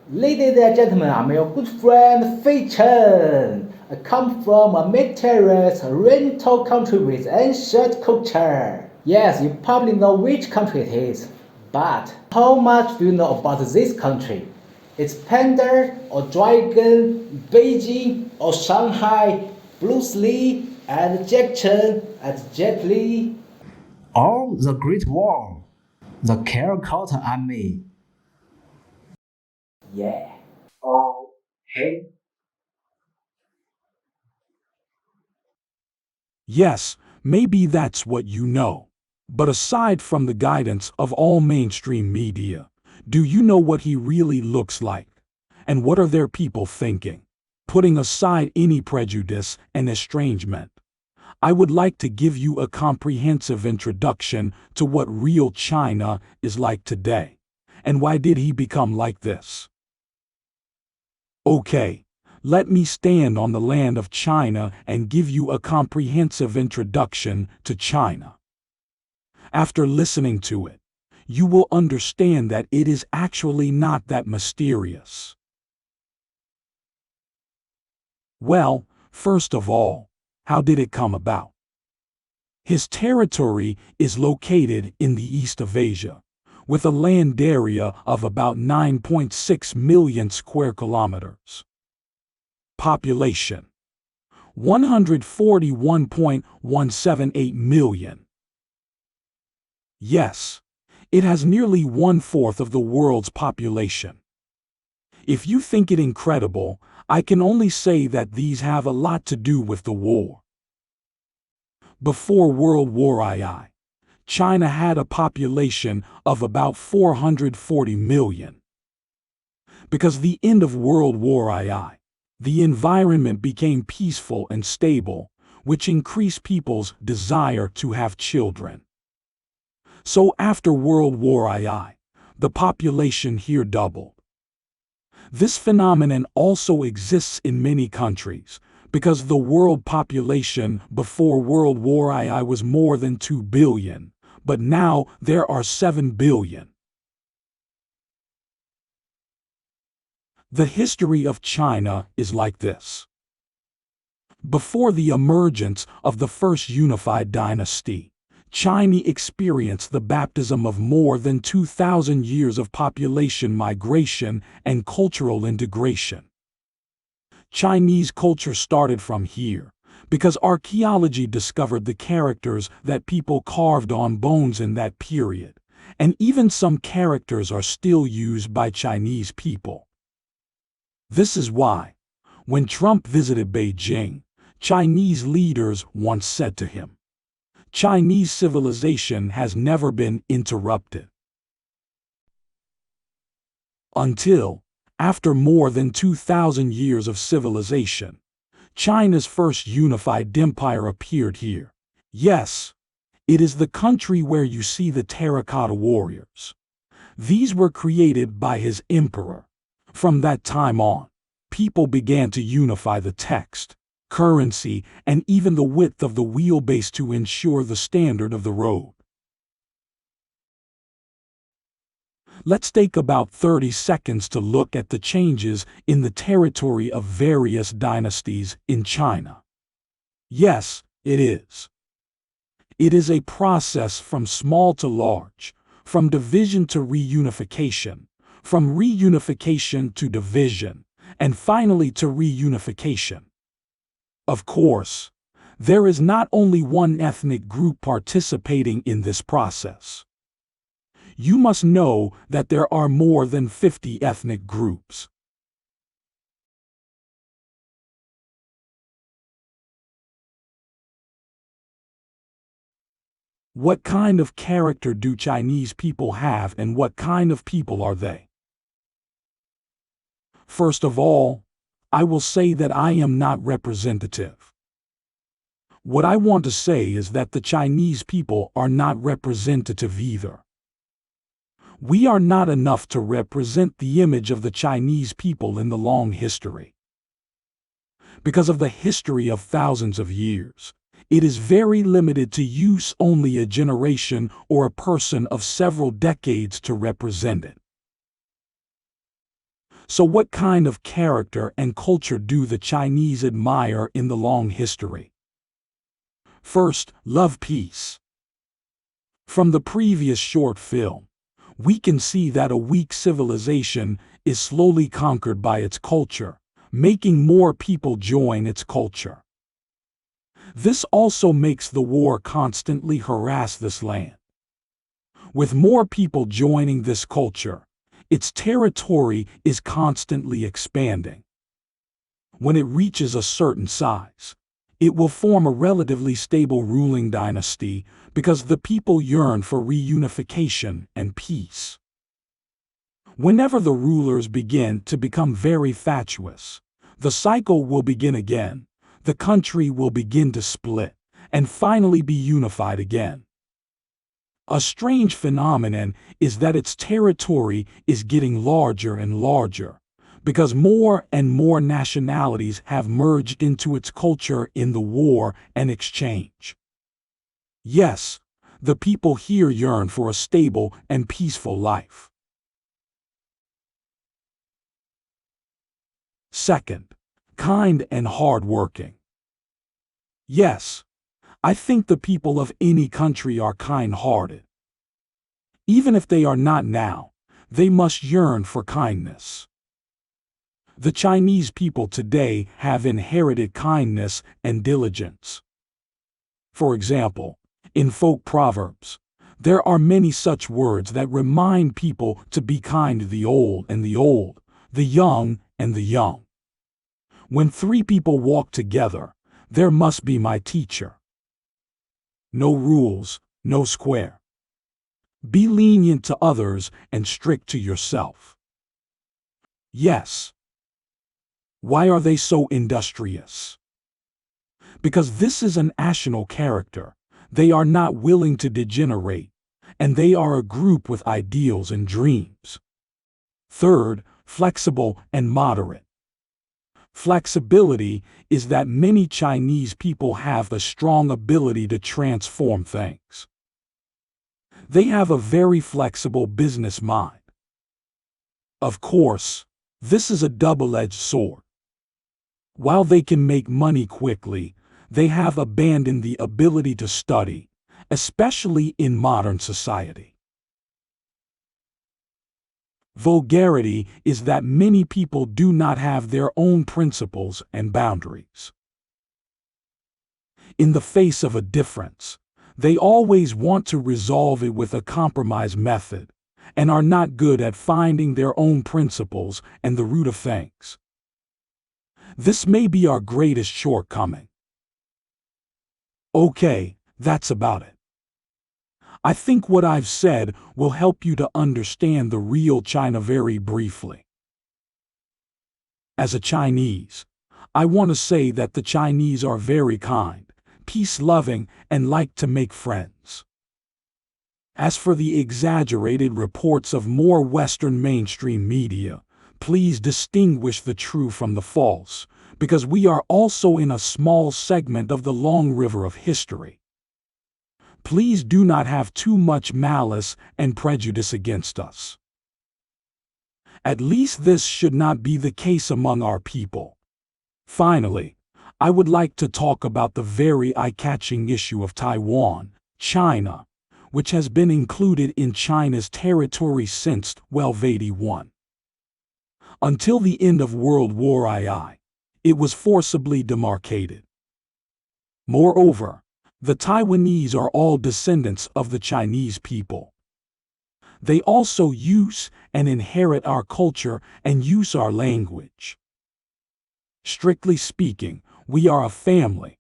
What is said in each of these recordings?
Ladies and gentlemen, I'm your good friend Fei Chen. I come from a mysterious oriental country with ancient culture. Yes, you probably know which country it is. But how much do you know about this country? It's Panda or Dragon, Beijing or Shanghai, Bruce Lee and Jack Chen and Jet Li. Or the Great Wall, the Terracotta Army. Yeah. Oh, hey. Yes, maybe that's what you know. But aside from the guidance of all mainstream media, do you know what he really looks like? And what are their people thinking? Putting aside any prejudice and estrangement, I would like to give you a comprehensive introduction to what real China is like today. And why did he become like this? Okay, let me stand on the land of China and give you a comprehensive introduction to China. After listening to it, you will understand that it is actually not that mysterious. Well, first of all, how did it come about? His territory is located in the east of Asia, with a land area of about 9.6 million square kilometers. Population 141.178 million. Yes, it has nearly one-fourth of the world's population. If you think it incredible, I can only say that these have a lot to do with the war. Before World War II, China had a population of about 440 million. Because the end of World War II, the environment became peaceful and stable, which increased people's desire to have children. So after World War II, the population here doubled. This phenomenon also exists in many countries, because the world population before World War II was more than 2 billion, but now there are 7 billion. The history of China is like this. Before the emergence of the first unified dynasty, China experienced the baptism of more than 2,000 years of population migration and cultural integration. Chinese culture started from here, because archaeology discovered the characters that people carved on bones in that period, and even some characters are still used by Chinese people. This is why, when Trump visited Beijing, Chinese leaders once said to him, "Chinese civilization has never been interrupted." Until, after more than 2,000 years of civilization, China's first unified empire appeared here. Yes, it is the country where you see the terracotta warriors. These were created by his emperor. From that time on, people began to unify the text, currency, and even the width of the wheelbase to ensure the standard of the road. Let's take about 30 seconds to look at the changes in the territory of various dynasties in China. Yes, it is. It is a process from small to large, from division to reunification, from reunification to division, and finally to reunification. Of course, there is not only one ethnic group participating in this process. You must know that there are more than 50 ethnic groups. What kind of character do Chinese people have, and what kind of people are they? First of all, I will say that I am not representative. What I want to say is that the Chinese people are not representative either. We are not enough to represent the image of the Chinese people in the long history. Because of the history of thousands of years, it is very limited to use only a generation or a person of several decades to represent it. So what kind of character and culture do the Chinese admire in the long history? First, love peace. From the previous short film, we can see that a weak civilization is slowly conquered by its culture, making more people join its culture. This also makes the war constantly harass this land. With more people joining this culture, its territory is constantly expanding. When it reaches a certain size, it will form a relatively stable ruling dynasty because the people yearn for reunification and peace. Whenever the rulers begin to become very fatuous, the cycle will begin again, the country will begin to split, and finally be unified again. A strange phenomenon is that its territory is getting larger and larger, because more and more nationalities have merged into its culture in the war and exchange. Yes, the people here yearn for a stable and peaceful life. Second, kind and hard-working. Yes, I think the people of any country are kind-hearted. Even if they are not now, they must yearn for kindness. The Chinese people today have inherited kindness and diligence. For example, in folk proverbs, there are many such words that remind people to be kind to the old and the old, the young and the young. When three people walk together, there must be my teacher. No rules, no square. Be lenient to others and strict to yourself. Yes. Why are they so industrious? Because this is an national character. They are not willing to degenerate, and they are a group with ideals and dreams. Third, flexible and moderate. Flexibility is that many Chinese people have a strong ability to transform things. They have a very flexible business mind. Of course, this is a double-edged sword. While they can make money quickly, they have abandoned the ability to study, especially in modern society. Vulgarity is that many people do not have their own principles and boundaries. In the face of a difference, they always want to resolve it with a compromise method, and are not good at finding their own principles and the root of things. This may be our greatest shortcoming. Okay, that's about it. I think what I've said will help you to understand the real China very briefly. As a Chinese, I want to say that the Chinese are very kind, peace-loving, and like to make friends. As for the exaggerated reports of more Western mainstream media, please distinguish the true from the false, because we are also in a small segment of the long river of history. Please do not have too much malice and prejudice against us. At least this should not be the case among our people. Finally, I would like to talk about the very eye-catching issue of Taiwan, China, which has been included in China's territory since 1281. Until the end of World War II, it was forcibly demarcated. Moreover, the Taiwanese are all descendants of the Chinese people. They also use and inherit our culture and use our language. Strictly speaking, we are a family.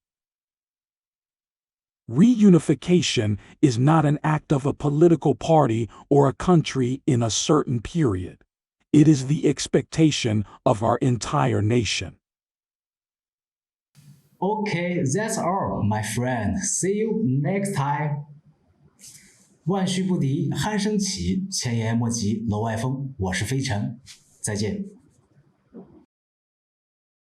Reunification is not an act of a political party or a country in a certain period. It is the expectation of our entire nation. Okay, that's all, my friend. See you next time. 万事不敌鼾声起，前言莫及楼外风。我是飞尘，再见。